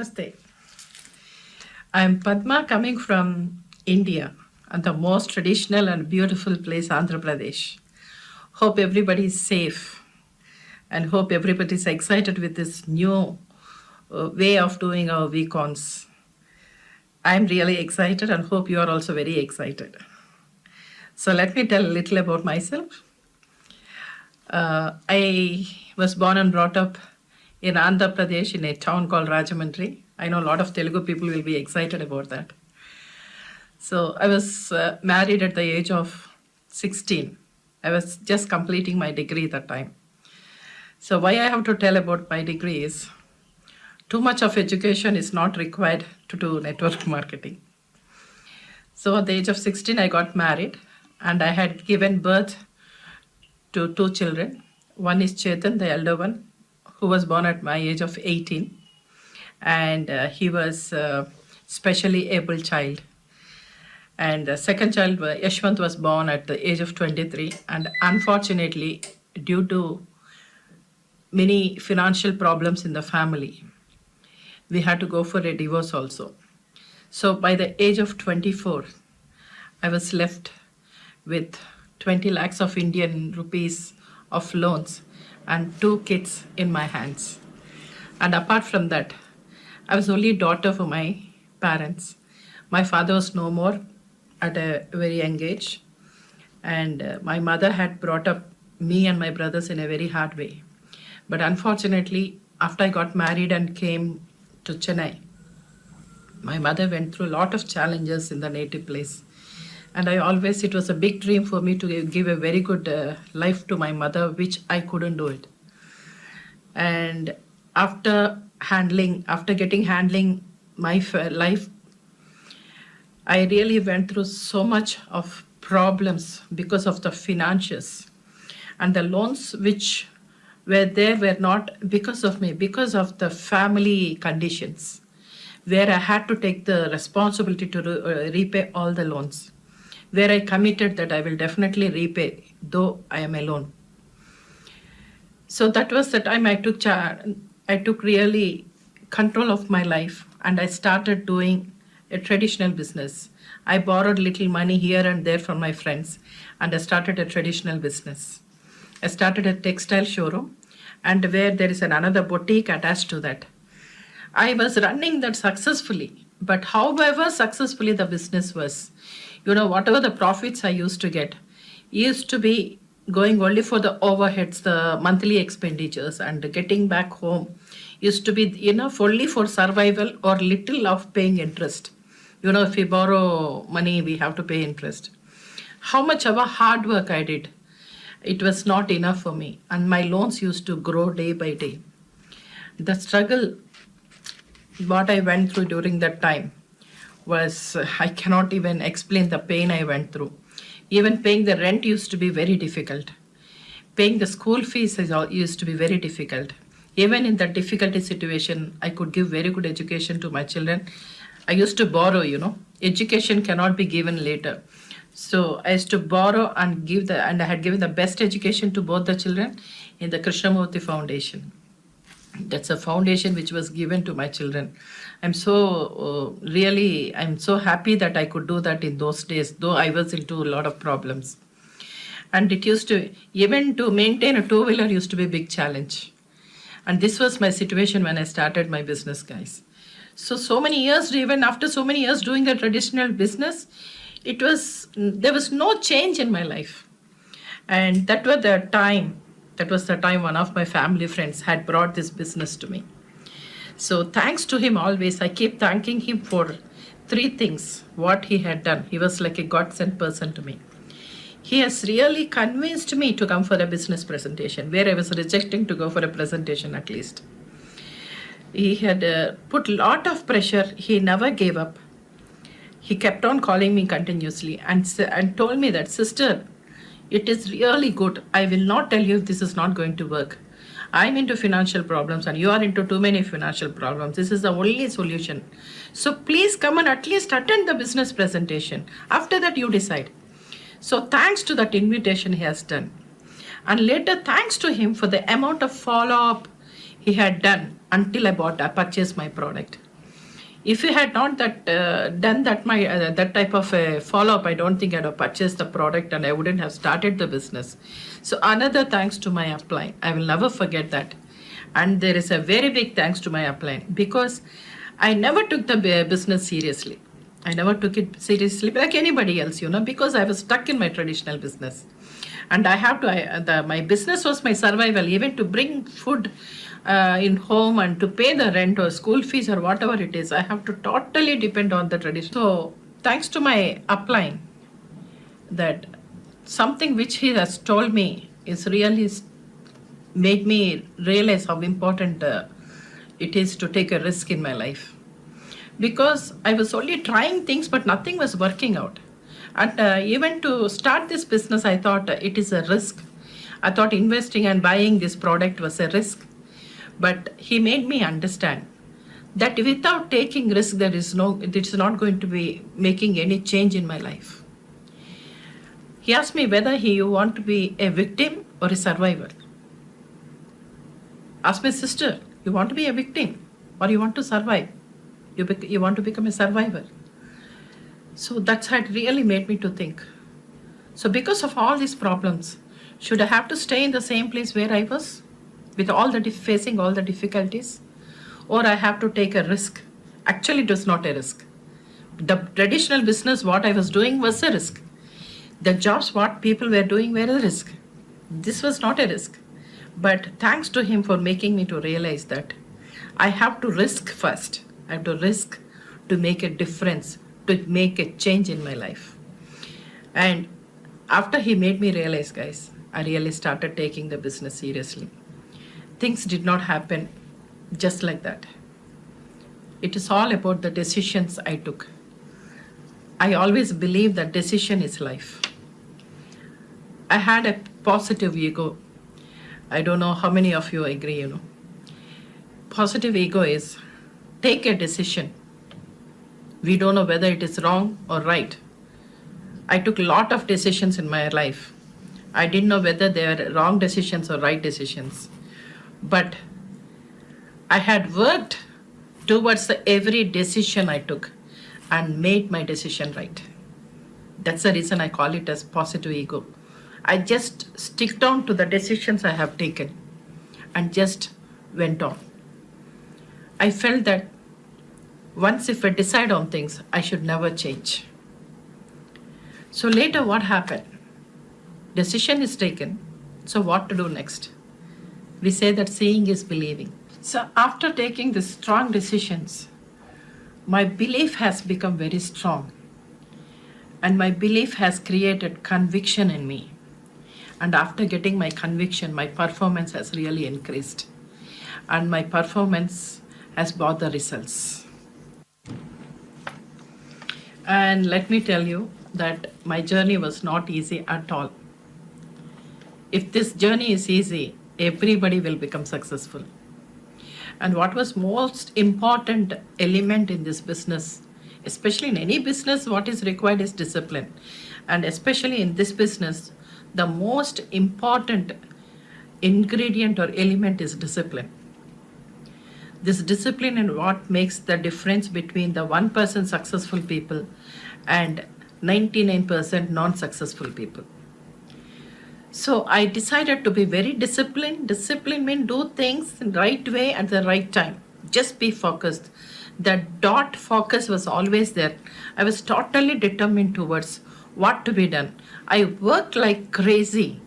Namaste. I'm Padma coming from India and the most traditional and beautiful place, Andhra Pradesh. Hope everybody is safe and hope everybody is excited with this new way of doing our week-ons. I'm really excited and hope you are also very excited. So let me tell a little about myself. I was born and brought up in Andhra Pradesh in a town called Rajamundry. I know a lot of Telugu people will be excited about that. So I was married at the age of 16. I was just completing my degree that time. So why I have to tell about my degree is too much of education is not required to do network marketing. So at the age of 16, I got married and I had given birth to two children. One is Chetan, the elder one, who was born at my age of 18. And he was a specially able child. And the second child, Yashwant, was born at the age of 23. And unfortunately, due to many financial problems in the family, we had to go for a divorce also. So by the age of 24, I was left with 20 lakhs of Indian rupees of loans and two kids in my hands. And apart from that, I was only daughter for my parents. My father was no more at a very young age. And my mother had brought up me and my brothers in a very hard way. But unfortunately, after I got married and came to Chennai, my mother went through a lot of challenges in the native place. And it was a big dream for me to give a very good life to my mother, which I couldn't do it. And after handling my life, I really went through so much of problems because of the finances. And the loans which were there were not because of me, because of the family conditions, where I had to take the responsibility to repay all the loans, where I committed that I will definitely repay, though I am alone. So that was the time I took really control of my life and I started doing a traditional business. I borrowed little money here and there from my friends and I started a traditional business. I started a textile showroom and where there is another boutique attached to that. I was running that successfully, but however successfully the business was, whatever the profits I used to get used to be going only for the overheads, the monthly expenditures, and getting back home used to be enough only for survival or little of paying interest. If we borrow money, we have to pay interest. How much of a hard work I did, it was not enough for me. And my loans used to grow day by day. The struggle, what I went through during that time was, I cannot even explain the pain I went through. Even paying the rent used to be very difficult. Paying the school fees used to be very difficult. Even in that difficult situation, I could give very good education to my children. I used to borrow, education cannot be given later. So I used to borrow and and I had given the best education to both the children in the Krishnamurti Foundation. That's a foundation which was given to my children. I'm so happy that I could do that in those days, though I was into a lot of problems. And it used to, even to maintain a two-wheeler used to be a big challenge. And this was my situation when I started my business, guys. So many years, even after so many years doing the traditional business, there was no change in my life. And that was the time one of my family friends had brought this business to me. So thanks to him always, I keep thanking him for three things, what he had done. He was like a God-sent person to me. He has really convinced me to come for a business presentation, where I was rejecting to go for a presentation at least. He had put a lot of pressure. He never gave up. He kept on calling me continuously and told me that, sister, it is really good. I will not tell you if this is not going to work. I'm into financial problems and you are into too many financial problems. This is the only solution. So please come and at least attend the business presentation. After that, you decide. So thanks to that invitation he has done. And later, thanks to him for the amount of follow-up he had done until I purchased my product. If you had not done that type of follow up, I don't think I'd have purchased the product and I wouldn't have started the business. So another thanks to my upline. I will never forget that. And there is a very big thanks to my upline because I never took the business seriously. I never took it seriously like anybody else, because I was stuck in my traditional business. And I have to, my business was my survival, even to bring food in home and to pay the rent or school fees or whatever it is. I have to totally depend on the tradition. So, thanks to my upline, that something which he has told me is really made me realize how important it is to take a risk in my life. Because I was only trying things, but nothing was working out. And even to start this business, I thought it is a risk. I thought investing and buying this product was a risk. But he made me understand that without taking risk, it's not going to be making any change in my life. He asked me whether you want to be a victim or a survivor. Asked my sister, you want to be a victim or you want to survive? You want to become a survivor. So that's had really made me to think. So because of all these problems, should I have to stay in the same place where I was with facing all the difficulties, or I have to take a risk? Actually, it was not a risk. The traditional business, what I was doing was a risk. The jobs, what people were doing were a risk. This was not a risk. But thanks to him for making me to realize that I have to risk first. I have to risk to make a difference, to make a change in my life. And after he made me realize, guys, I really started taking the business seriously. Things did not happen just like that. It is all about the decisions I took. I always believe that decision is life. I had a positive ego. I don't know how many of you agree, Positive ego is take a decision. We don't know whether it is wrong or right. I took a lot of decisions in my life. I didn't know whether they were wrong decisions or right decisions. But I had worked towards every decision I took and made my decision right. That's the reason I call it as positive ego. I just stick down to the decisions I have taken and just went on. I felt that once if I decide on things, I should never change. So later what happened? Decision is taken. So what to do next? We say that seeing is believing. So after taking these strong decisions, my belief has become very strong. And my belief has created conviction in me. And after getting my conviction, my performance has really increased. And my performance has brought the results. And let me tell you that my journey was not easy at all. If this journey is easy, everybody will become successful. And what was most important element in this business, especially in any business, what is required is discipline. And especially in this business, the most important ingredient or element is discipline. This discipline is what makes the difference between the 1% successful people and 99% non-successful people. So I decided to be very disciplined. Discipline means do things in the right way at the right time. Just be focused. The dot focus was always there. I was totally determined towards what to be done. I worked like crazy.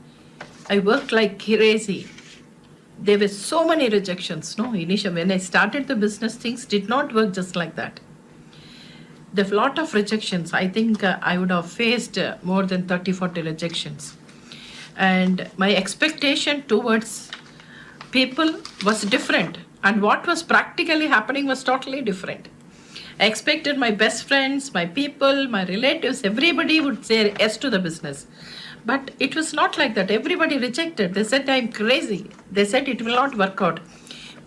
There were so many rejections. Initially, when I started the business, things did not work just like that. There were a lot of rejections. I think I would have faced more than 30, 40 rejections. And my expectation towards people was different. And what was practically happening was totally different. I expected my best friends, my people, my relatives, everybody would say yes to the business. But it was not like that. Everybody rejected. They said I'm crazy. They said it will not work out.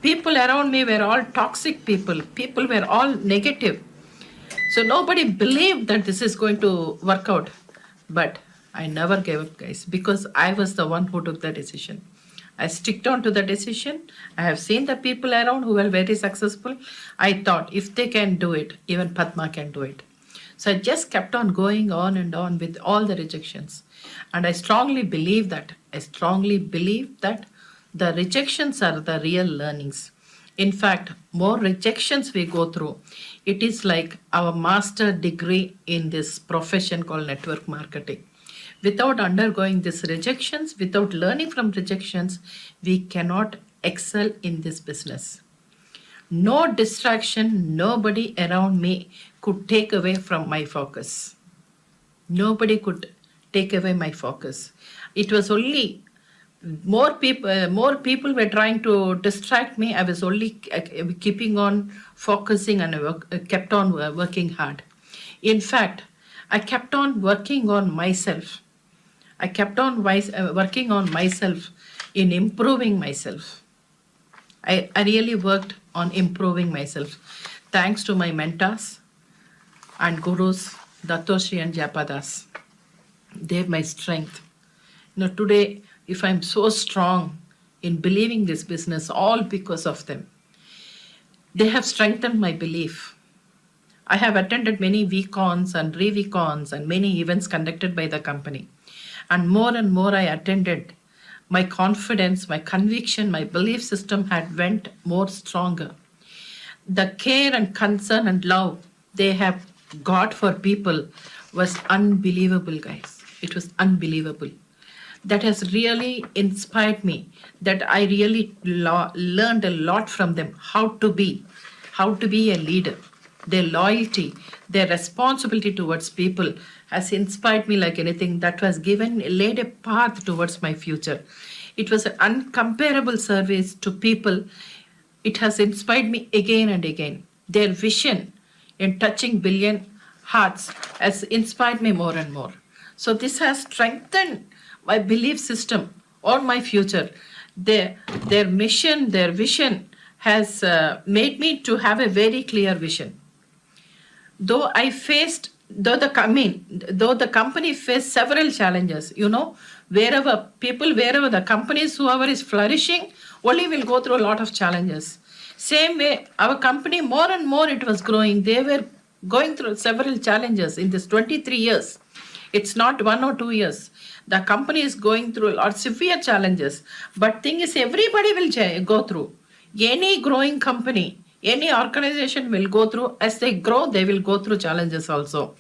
People around me were all toxic people. People were all negative. So nobody believed that this is going to work out. But I never gave up, guys, because I was the one who took the decision. I sticked on to the decision. I have seen the people around who were very successful. I thought if they can do it, even Padma can do it. So I just kept on going on and on with all the rejections. And I strongly believe that. I strongly believe that the rejections are the real learnings. In fact, more rejections we go through, it is like our master degree in this profession called network marketing. Without undergoing these rejections, without learning from rejections, we cannot excel in this business. No distraction, nobody around me could take away from my focus. Nobody could take away my focus. It was only more people were trying to distract me. I was only keeping on focusing and kept on working hard. In fact, I kept on working on myself. I kept on working on myself in improving myself. I really worked on improving myself. Thanks to my mentors and gurus, Datoshi and Japadas. They're my strength. Today, if I'm so strong in believing this business, all because of them. They have strengthened my belief. I have attended many VCons and re-VCons and many events conducted by the company. And more I attended, my confidence, my conviction, my belief system had went more stronger. The care and concern and love they have got for people was unbelievable, guys. It was unbelievable. That has really inspired me, that I really learned a lot from them, how to be a leader. Their loyalty, their responsibility towards people has inspired me like anything. That was laid a path towards my future. It was an uncomparable service to people. It has inspired me again and again. Their vision in touching billion hearts has inspired me more and more. So this has strengthened my belief system on my future. Their mission, their vision has made me to have a very clear vision. Though the company faced several challenges, wherever the companies, whoever is flourishing, only will go through a lot of challenges. Same way, our company, more and more it was growing. They were going through several challenges in this 23 years. It's not 1 or 2 years. The company is going through a lot of severe challenges. But thing is, everybody will go through. Any growing company, any organization will go through. As they grow, they will go through challenges also.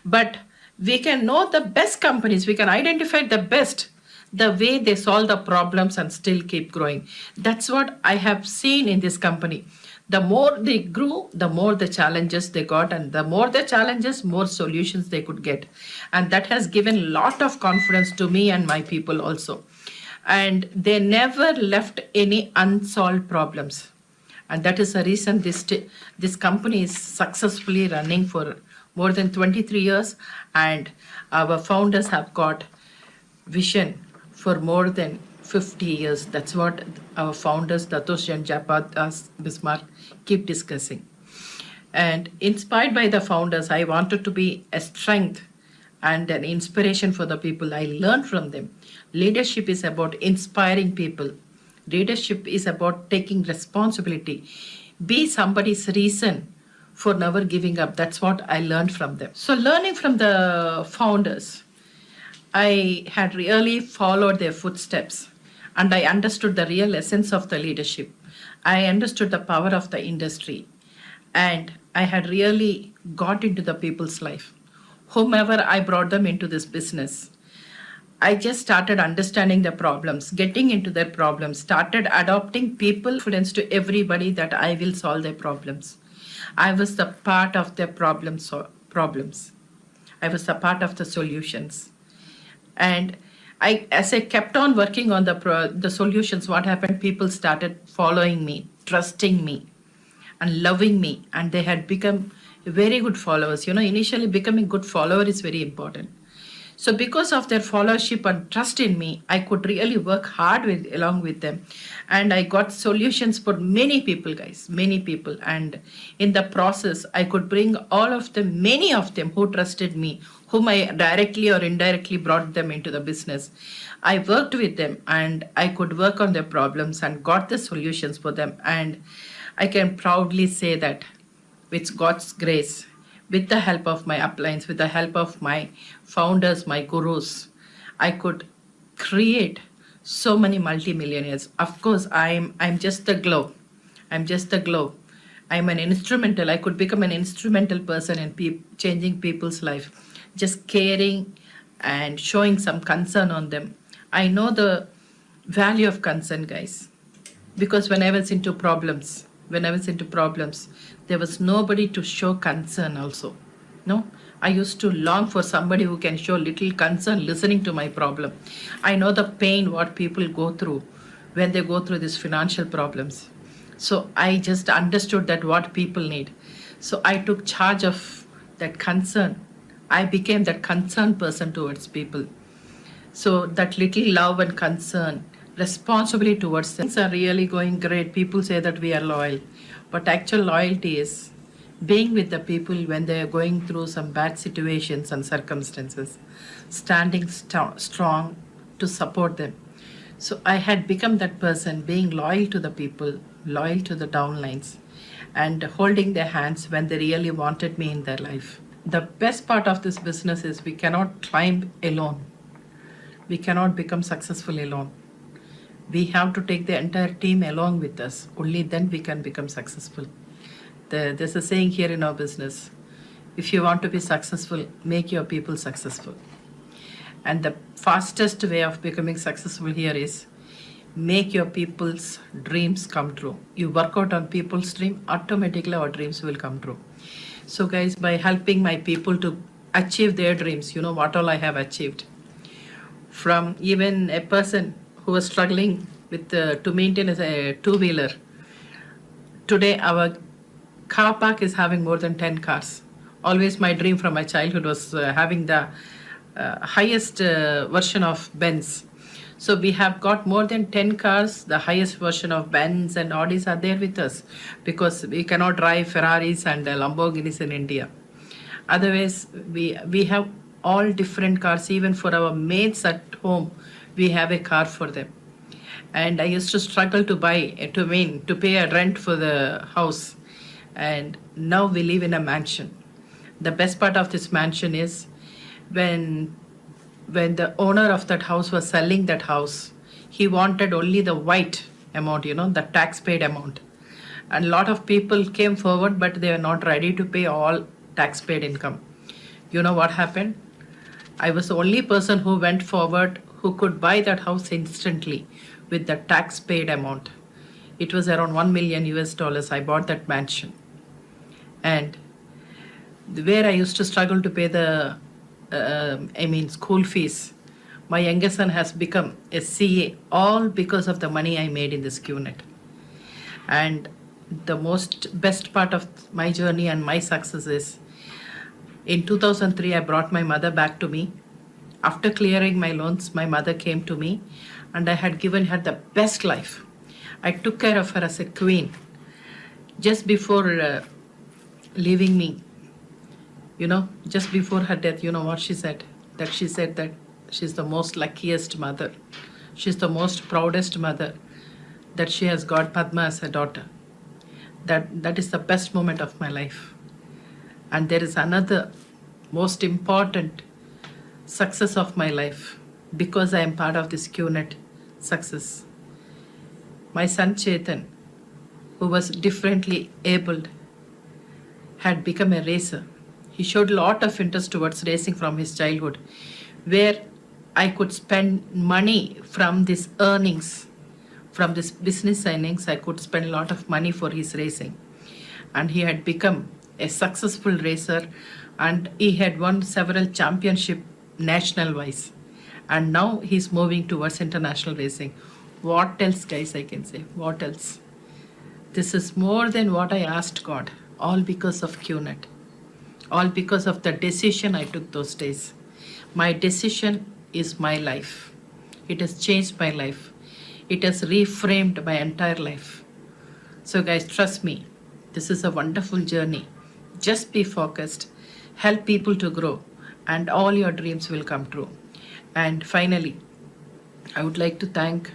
But we can know the best companies. We can identify the best, the way they solve the problems and still keep growing. That's what I have seen in this company. The more they grew, the more the challenges they got, and the more the challenges, more solutions they could get. And that has given a lot of confidence to me and my people also. And they never left any unsolved problems. And that is the reason this company is successfully running for more than 23 years. And our founders have got vision for more than 50 years. That's what our founders, Datoshi and Japadas Bismarck, keep discussing. And inspired by the founders, I wanted to be a strength and an inspiration for the people. I learned from them. Leadership is about inspiring people. Leadership is about taking responsibility. Be somebody's reason for never giving up. That's what I learned from them. So learning from the founders, I had really followed their footsteps. And I understood the real essence of the leadership. I understood the power of the industry. And I had really got into the people's life. Whomever I brought them into this business, I just started understanding the problems, getting into their problems, started adopting people, confidence to everybody that I will solve their problems. I was the part of their problems. I was the part of the solutions. And as I kept on working on the solutions, what happened? People started following me, trusting me, and loving me, and they had become very good followers. Initially becoming good follower is very important. So because of their followership and trust in me, I could really work hard along with them. And I got solutions for many people, guys, many people. And in the process, I could bring all of them, many of them who trusted me, whom I directly or indirectly brought them into the business. I worked with them and I could work on their problems and got the solutions for them. And I can proudly say that with God's grace, with the help of my uplines, with the help of my founders, my gurus, I could create so many multimillionaires. Of course, I'm just the glow. I'm just the glow. I'm an instrumental. I could become an instrumental person in changing people's life, just caring and showing some concern on them. I know the value of concern, guys, because when I was into problems, there was nobody to show concern also. No, I used to long for somebody who can show little concern listening to my problem. I know the pain what people go through when they go through these financial problems. So I just understood that what people need. So I took charge of that concern. I became that concerned person towards people. So that little love and concern, responsibility towards them, things are really going great. People say that we are loyal, but actual loyalty is being with the people when they are going through some bad situations and circumstances, standing strong to support them. So I had become that person, being loyal to the people, loyal to the downlines, and holding their hands when they really wanted me in their life. The best part of this business is we cannot climb alone. We cannot become successful alone. We have to take the entire team along with us. Only then we can become successful. There's a saying here in our business, if you want to be successful, make your people successful. And the fastest way of becoming successful here is make your people's dreams come true. You work out on people's dream, automatically our dreams will come true. So guys, by helping my people to achieve their dreams, you know what all I have achieved. From even a person who was struggling with to maintain a two-wheeler. Today, our car park is having more than 10 cars. Always my dream from my childhood was having the highest version of Benz. So we have got more than 10 cars, the highest version of Benz and Audis are there with us because we cannot drive Ferraris and Lamborghinis in India. Otherwise, we have all different cars. Even for our maids at home, we have a car for them. And I used to struggle to pay a rent for the house. And now we live in a mansion. The best part of this mansion is when the owner of that house was selling that house, he wanted only the white amount, the tax paid amount. And a lot of people came forward, but they were not ready to pay all tax paid income. You know what happened? I was the only person who went forward who could buy that house instantly with the tax paid amount. It was around $1 million US. I bought that mansion. And where I used to struggle to pay the school fees, my youngest son has become a CA, all because of the money I made in this QNet. And the best part of my journey and my success is, in 2003, I brought my mother back to me. After clearing my loans, my mother came to me and I had given her the best life. I took care of her as a queen. Just before leaving me, just before her death, you know what she said? She said that she's the most luckiest mother. She's the most proudest mother that she has got Padma as a daughter. That is the best moment of my life. And there is another most important success of my life because I am part of this QNet success. My son Chetan, who was differently abled, had become a racer. He showed a lot of interest towards racing from his childhood, where I could spend money from this earnings, from this business earnings. I could spend a lot of money for his racing. And he had become a successful racer and he had won several championships national wise. And now he's moving towards international racing. What else, guys, I can say? What else? This is more than what I asked God, all because of QNet, all because of the decision I took those days. My decision is my life. It has changed my life. It has reframed my entire life. So, guys, trust me, this is a wonderful journey. Just be focused, help people to grow, and all your dreams will come true. And finally, I would like to thank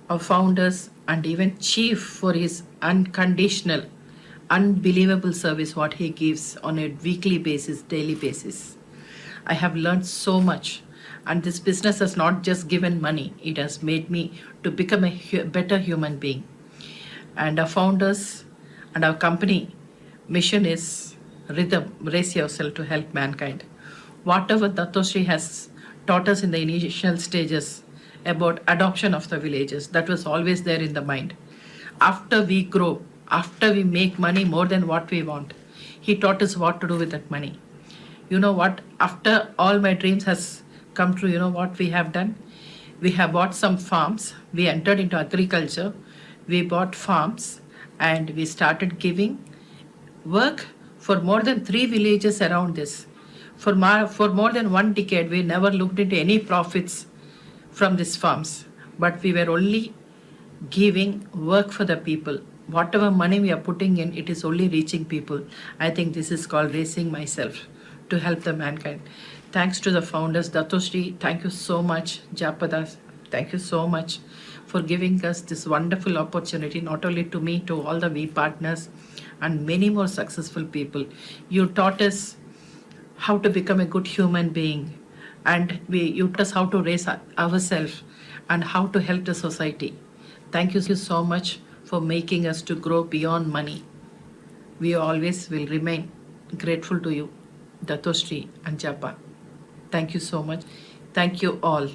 our founders and even Chief for his unconditional, unbelievable service what he gives on a weekly basis, daily basis. I have learned so much, and this business has not just given money, it has made me to become a better human being. And our founders and our company mission is rhythm, raise yourself to help mankind. Whatever Datoshri has taught us in the initial stages about adoption of the villages, that was always there in the mind. After we grow, after we make money more than what we want, he taught us what to do with that money. You know what? After all my dreams has come true, you know what we have done? We have bought some farms. We entered into agriculture. We bought farms and we started giving work for more than 3 villages around this. For more than 1 decade, we never looked into any profits from these farms, but we were only giving work for the people. Whatever money we are putting in, it is only reaching people. I think this is called raising myself to help the mankind. Thanks to the founders, Datoshri, thank you so much. Japada, thank you so much for giving us this wonderful opportunity, not only to me, to all the V partners and many more successful people. You taught us how to become a good human being, and you taught us how to raise ourselves and how to help the society. Thank you so much for making us to grow beyond money. We always will remain grateful to you, Datoshri and Japa. Thank you so much. Thank you all.